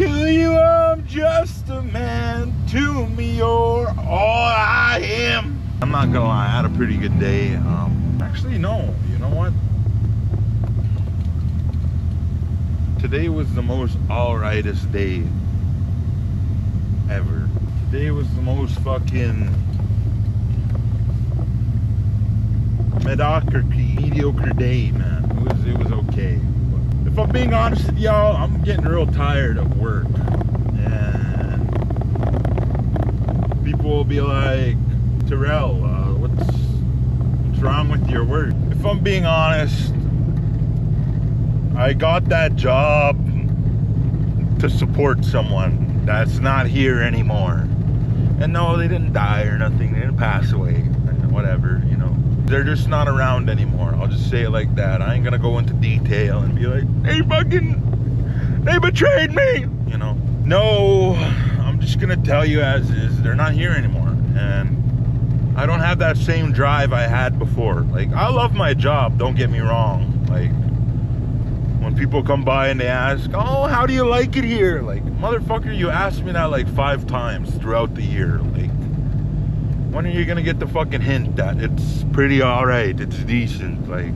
To you I'm just a man, to me you're all I am. I'm not gonna lie, I had a pretty good day. Actually no, you know what? Today was the most alrightest day ever. Today was the most fucking mediocre day, man. It was okay. But if I'm being honest with y'all, I'm getting real tired of work. And people will be like, Terrell, what's wrong with your work? If I'm being honest, I got that job to support someone that's not here anymore. And no, they didn't die or nothing. They didn't pass away. Whatever, you know. They're just not around anymore. I'll just say it like that. I ain't gonna go into detail and be like, they betrayed me, you know. No, I'm just gonna tell you as is. They're not here anymore. And I don't have that same drive I had before. Like, I love my job, don't get me wrong. Like, when people come by and they ask, oh, how do you like it here? Like, motherfucker, you asked me that like 5 times throughout the year. Like, when are you gonna get the fucking hint that it's pretty alright, it's decent? Like,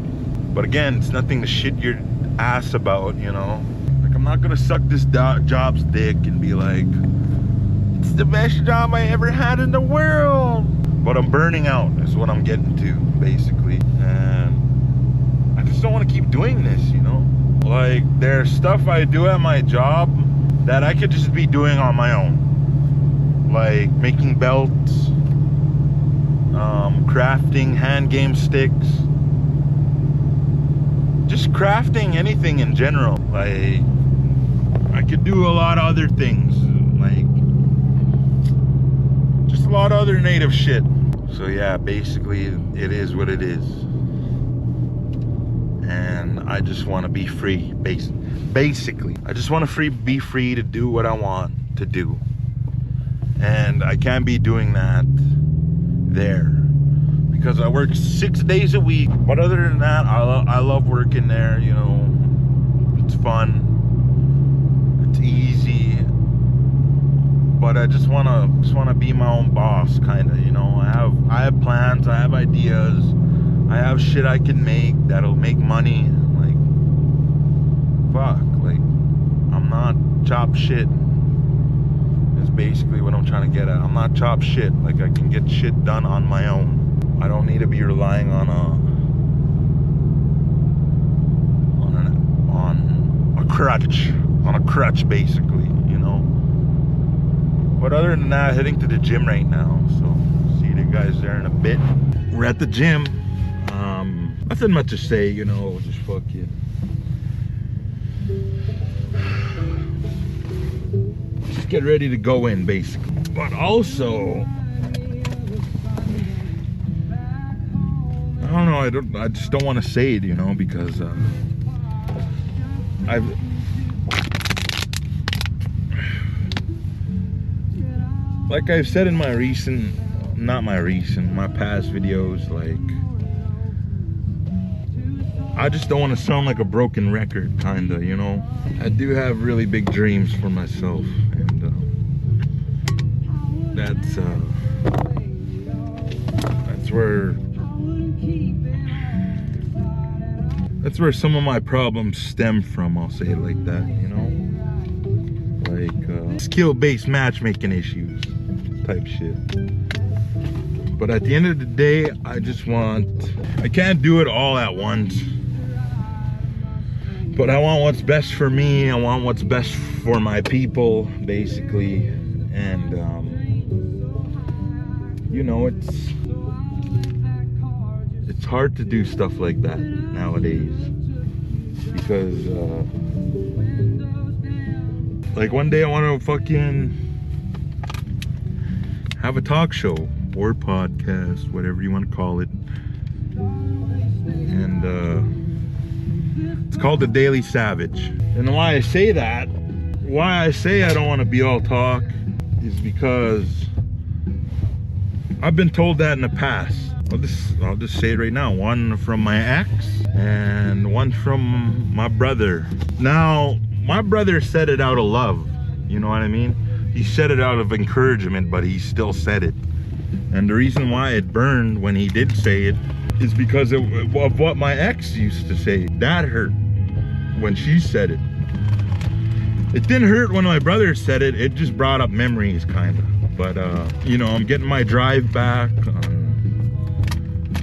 but again, it's nothing to shit your ass about, you know? Like, I'm not gonna suck this job's dick and be like, it's the best job I ever had in the world. But I'm burning out is what I'm getting to, basically. And I just don't want to keep doing this, you know? Like, there's stuff I do at my job that I could just be doing on my own. Like making belts, crafting hand game sticks, just crafting anything in general. Like, I could do a lot of other things, like just a lot of other native shit. So yeah, basically it is what it is, and I just want to be free. Basically I just want to be free to do what I want to do, and I can't be doing that there because I work 6 days a week. But other than that, I love working there, you know. It's fun, it's easy, but I just want to be my own boss, kind of, you know. I have plans, I have ideas, I have shit I can make that'll make money. Like, fuck, like, I'm not chop shit. Is basically what I'm trying to get at. I'm not chop shit. Like, I can get shit done on my own. I don't need to be relying on a crutch, basically, you know. But other than that, heading to the gym right now. So see you guys there in a bit. We're at the gym. Nothing much to say, you know. Just fuck it. Just get ready to go in, basically. But also, I don't know, I just don't want to say it, you know, because like I've said in my past videos, like, I just don't want to sound like a broken record, kinda, you know. I do have really big dreams for myself, and that's where some of my problems stem from. I'll say it like that, you know. Like skill-based matchmaking issues type shit. But at the end of the day, I can't do it all at once. But I want what's best for me. I want what's best for my people, basically. And you know, it's hard to do stuff like that nowadays, because like, one day I want to fucking have a talk show or podcast, whatever you want to call it, and it's called The Daily Savage. And why I say I don't want to be all talk is because I've been told that in the past. I'll just say it right now. One from my ex and one from my brother. Now, my brother said it out of love. You know what I mean? He said it out of encouragement, but he still said it. And the reason why it burned when he did say it is because of what my ex used to say. That hurt when she said it. It didn't hurt when my brother said it. It just brought up memories, kind of. But, you know, I'm getting my drive back.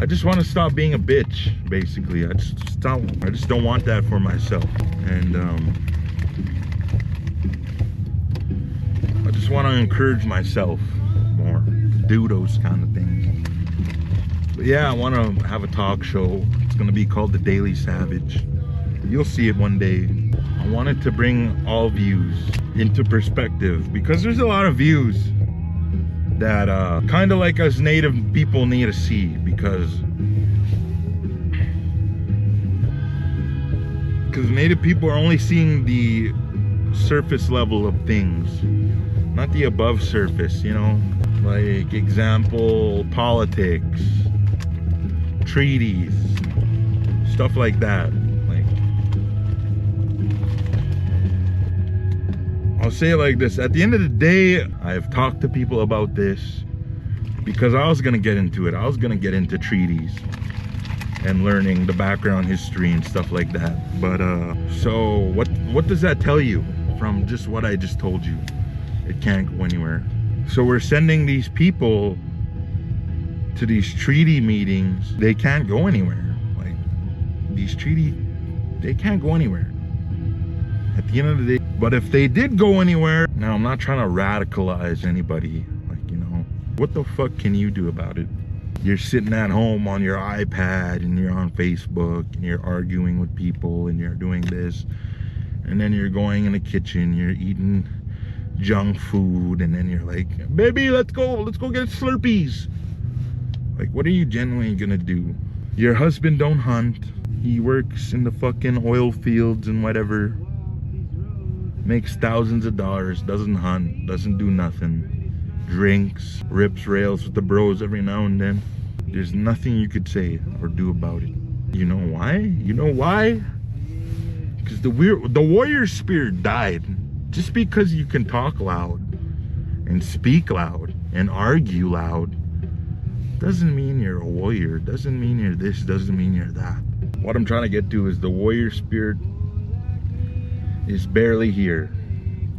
I just want to stop being a bitch, basically. I just don't want that for myself. And I just want to encourage myself more to do those kind of things. But yeah, I want to have a talk show. It's going to be called The Daily Savage. You'll see it one day. I wanted to bring all views into perspective, because there's a lot of views that kind of like us native people need to see, because native people are only seeing the surface level of things, not the above surface, you know, like example, politics, treaties, stuff like that. Like, I'll say it like this: at the end of the day, I've talked to people about this because I was gonna get into it. I was gonna get into treaties and learning the background history and stuff like that. But so what does that tell you from just what I just told you? It can't go anywhere. So we're sending these people to these treaty meetings. They can't go anywhere. Like, these they can't go anywhere at the end of the day. But if they did go anywhere, now I'm not trying to radicalize anybody, like, you know, what the fuck can you do about it? You're sitting at home on your iPad and you're on Facebook and you're arguing with people and you're doing this, and then you're going in the kitchen, you're eating junk food, and then you're like, baby, let's go get Slurpees. Like, what are you genuinely gonna do? Your husband don't hunt. He works in the fucking oil fields and whatever, makes thousands of dollars, doesn't hunt, doesn't do nothing, drinks, rips rails with the bros every now and then. There's nothing you could say or do about it. You know why? You know why? Because the warrior spirit died. Just because you can talk loud and speak loud and argue loud doesn't mean you're a warrior, doesn't mean you're this, doesn't mean you're that. What I'm trying to get to is the warrior spirit is barely here.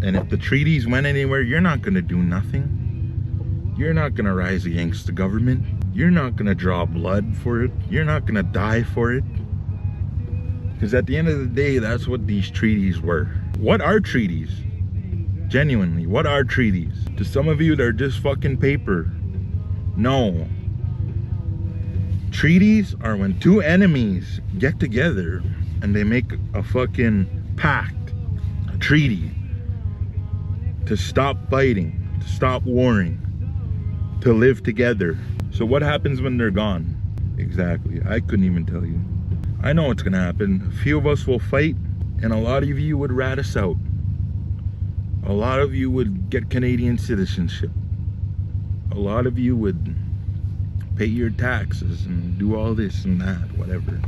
And if the treaties went anywhere, you're not going to do nothing. You're not going to rise against the government. You're not going to draw blood for it. You're not going to die for it. Because at the end of the day, that's what these treaties were. What are treaties? Genuinely, what are treaties? To some of you, they're just fucking paper. No. Treaties are when two enemies get together and they make a fucking pact, a treaty, to stop fighting, to stop warring, to live together. So what happens when they're gone? Exactly, I couldn't even tell you. I know what's gonna happen. A few of us will fight, and a lot of you would rat us out. A lot of you would get Canadian citizenship. A lot of you would pay your taxes and do all this and that, whatever.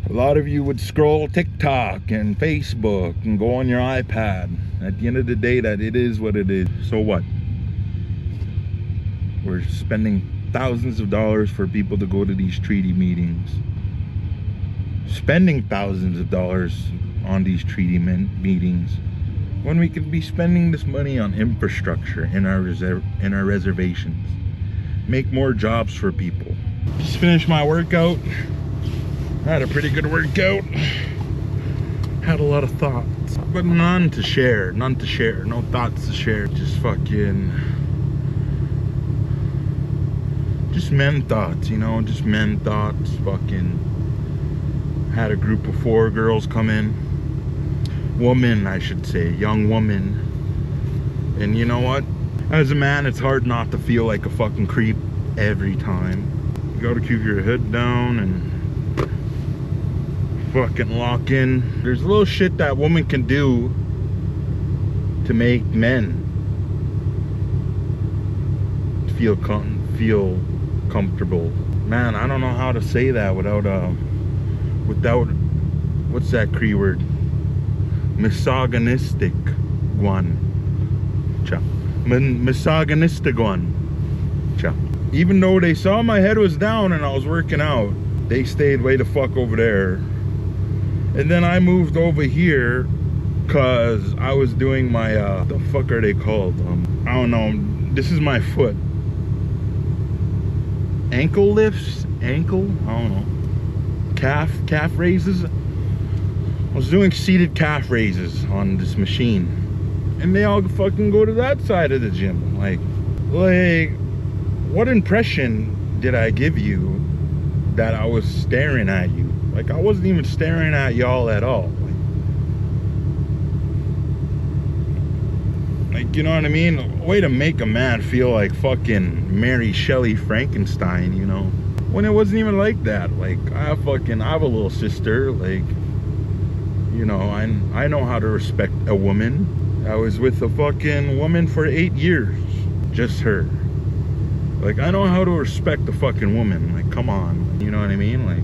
A lot of you would scroll TikTok and Facebook and go on your iPad. At the end of the day, that it is what it is. So what? We're spending thousands of dollars for people to go to these treaty meetings. Spending thousands of dollars on these treaty meetings when we could be spending this money on infrastructure in our reservations. Make more jobs for people. Just finished my workout. Had a pretty good workout. Had a lot of thoughts, but none to share. No thoughts to share. Just men thoughts, you know, just men thoughts. Fucking had a group of 4 girls come in. Woman, I should say, young woman. And you know what? As a man, it's hard not to feel like a fucking creep every time. You gotta keep your head down and fucking lock in. There's a little shit that woman can do to make men feel comfortable. Man, I don't know how to say that without what's that Cree word? misogynistic one. Cha. Misogynistic one. Cha. Even though they saw my head was down and I was working out, they stayed way the fuck over there. And then I moved over here because I was doing my, the fuck are they called? I don't know. This is my foot. Ankle lifts? Ankle? I don't know. Calf raises? I was doing seated calf raises on this machine. And they all fucking go to that side of the gym. Like, what impression did I give you that I was staring at you? Like, I wasn't even staring at y'all at all. Like, you know what I mean? Way to make a man feel like fucking Mary Shelley Frankenstein, you know? When it wasn't even like that. Like, I have a little sister. Like, you know, I know how to respect a woman. I was with a fucking woman for 8 years. Just her. Like, I know how to respect a fucking woman. Like, come on. You know what I mean? Like,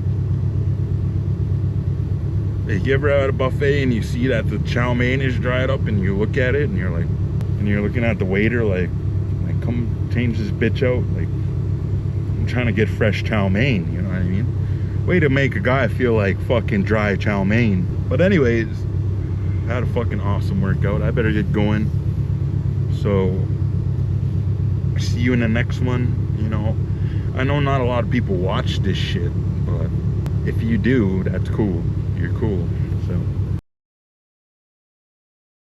you ever at a buffet and you see that the chow mein is dried up and you look at it and you're like, and you're looking at the waiter like come change this bitch out. Like, I'm trying to get fresh chow mein, you know what I mean? Way to make a guy feel like fucking dry chow mein. But anyways, I had a fucking awesome workout. I better get going. So, see you in the next one. You know, I know not a lot of people watch this shit, but if you do, that's cool. You're cool. So